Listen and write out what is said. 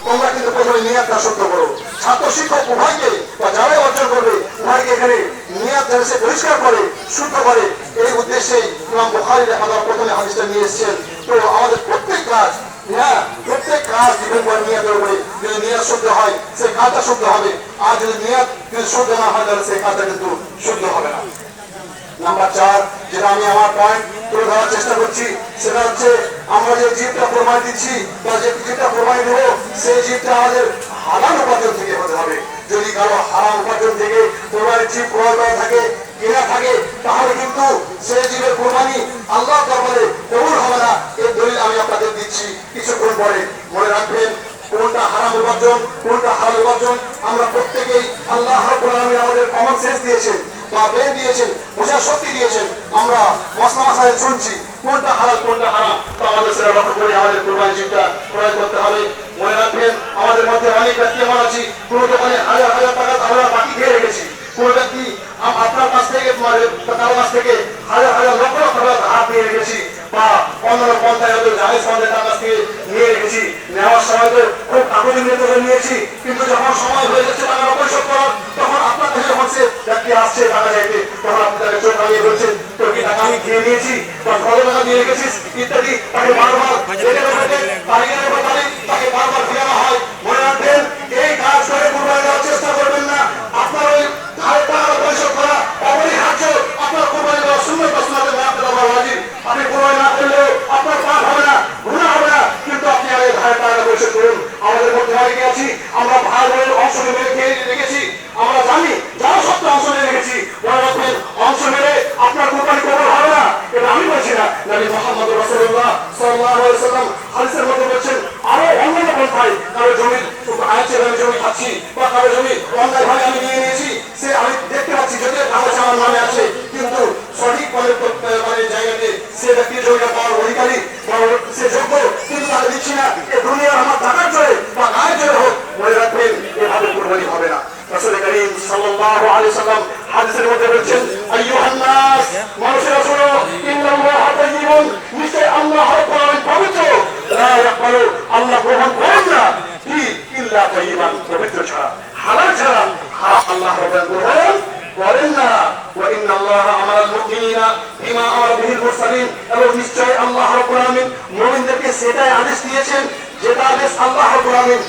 তোমরা কিন্তু প্রথমে নিয়াতটা শুদ্ধ করো। ছাত্র শিক্ষক উভয়কে বা যারাই অর্জন করবে উভয়কে এখানে নিয়াত যেন সে পরিষ্কার করে শুদ্ধ করে, এই উদ্দেশ্যেই ইমাম বুখারী রাহিমাহুল্লাহ প্রথমে হাদিসটা নিয়ে এসেছেন। তো আমাদের প্রত্যেক কাজ, হ্যাঁ প্রত্যেক কাজ ডিপেন্ড করে নিয়াতের উপরে। যদি নিয়াত শুদ্ধ হয় সেই কাজটা শুদ্ধ হবে, আর যদি নিয়াত যদি শুদ্ধ না হয় তাহলে সেই কাজটা কিন্তু শুদ্ধ হবে না। নাম্বার 4 যেটা আমি আমার পয়েন্ট তুলে ধরার চেষ্টা করছি, সেটা হচ্ছে আমরা যে জীবটা কোরবানি দিচ্ছি বা যে জীবটা কোরবানি দেবো সেই জীবটা আমাদের হালাল উপার্জন থেকে হতে হবে। যদি কারো হারাম উপার্জন থেকে কোরবানির জীব ক্রয় করা থাকে, কেনা থাকে, তাহলে কিন্তু সেই জীবের কোরবানি আল্লাহর দরবারে কবুল হবে না। এই দলিল আমি আপনাদের দিচ্ছি কিছুক্ষণ পরে। মনে রাখবেন কোনটা হারাম উপার্জন কোনটা হালাল উপার্জন আমরা প্রত্যেকেই আল্লাহ রাব্বুল আলামিন আমাদের কমন সেন্স দিয়েছেন বা ব্রেন দিয়েছেন, বোঝার শক্তি দিয়েছেন। আমরা মশলা মশায় শুনছি কোনটা হালাল কোনটা হারাম, তো আমাদের সেটা লক্ষ্য করে আমাদের কোরবানি জীবটা ক্রয় করতে হবে। মনে রাখবেন আমাদের মধ্যে অনেক ব্যক্তি এমন আছি কোন দোকানে হাজার হাজার টাকা আমরা বাকি খেয়ে রেখেছি, কোন ব্যক্তি আপনার কাছ থেকে কারো কাছ থেকে হাজার হাজার লক্ষ লক্ষ টাকা ধার নিয়ে রেখেছি বা অন্যান্য পঞ্চায়েত জাহেজ পঞ্চায়েত তার কাছ থেকে নিয়ে রেখেছি। নেওয়ার সময় তো খুব কাগজ নিয়ে নিয়েছি, কিন্তু যখন সময় হয়ে যাচ্ছে টাকা পরিশোধ করার, তখন আপনার কাছে যখন সে ব্যক্তি আসছে টাকা চাইতে, তখন আপনি তাকে চোখ লাগিয়ে বলছেন তোর কি টাকা আমি খেয়ে নিয়েছি বা কত টাকা দিয়ে রেখেছিস ইত্যাদি। তাকে বারবার তাকে বারবার ফিরানো হয়। মনে রাখবেন এই কাজ করে কোরবানি দেওয়ার চেষ্টা করবেন না। আপনার ওই ধারের টাকা পরিশোধ করা অপরিহার্য, আপনার কোরবানি দেওয়া সুন্নাত বা সুন্নাতের মধ্যে দেওয়া ওয়াজিব। আপনি কোরবানি না করলেও আপনার পাপ হবে না, গুনাহ হবে না, কিন্তু আপনি আগে ধারের টাকা পরিশোধ করুন। আমাদের মধ্যে অনেকে আছি আমরা ভাই বোনের অংশ মেরে খেয়ে রেখেছি, আমরা জানি যারা সত্য অংশ নিয়ে রেখেছি। মনে রাখবেন অংশ মেরে আপনার কোরবানি কবুল হবে না, এটা আমি বলছি না, নবী মুহাম্মদ রাসূলুল্লাহ সাল্লাল্লাহু আলাইহি ওয়াসাল্লাম হাদিসের মধ্যে বলছেন। আরো অন্যান্য পন্থায় কারো জমি আছে, আমি জমি খাচ্ছি বা কারো জমি অন্যায় ভাবে আমি নিয়ে নিয়েছি, সে আমি দেখতে পাচ্ছি যদিও কাগজ আমার নামে আছে, কিন্তু সঠিক মানে জায়গাতে সে ব্যক্তির জমিটা পাওয়ার অধিকারী বা সে যোগ্য, কিন্তু তাকে দিচ্ছি না। এ দুনিয়ার আমার টাকার জোরে বা গায়ের জোরে হোক, মনে রাখবেন এভাবে কুরবানি হবে না। রাসূল করিম সাল্লাল্লাহু আলাইহি ওয়াসাল্লাম হাদিসের মধ্যে বলেছেন আইয়ুহান নাস, মানুষেরা শুনো, ইন্নাল্লাহা তাইয়্যিবুন, নিশ্চয় আল্লাহ রাব্বুল আলামিন পবিত্র, লা ইয়াকবালু, আল্লাহ গ্রহণ করেন না কি ইল্লা তাইয়্যিবান, পবিত্র ছাড়া, হালাল ছাড়া আল্লাহ রাব্বুল গ্রহণ করেন না। ওয়া ইন্নাল্লাহা আমারাল মুমিনিনা বিমা আমারা বিহিল মুরসালিন, এবং নিশ্চয় আল্লাহ রাব্বুল আলামিন মুমিনদেরকে সেটাই আদেশ দিয়েছেন যেটা আদেশ আল্লাহ রাব্বুল আলামিন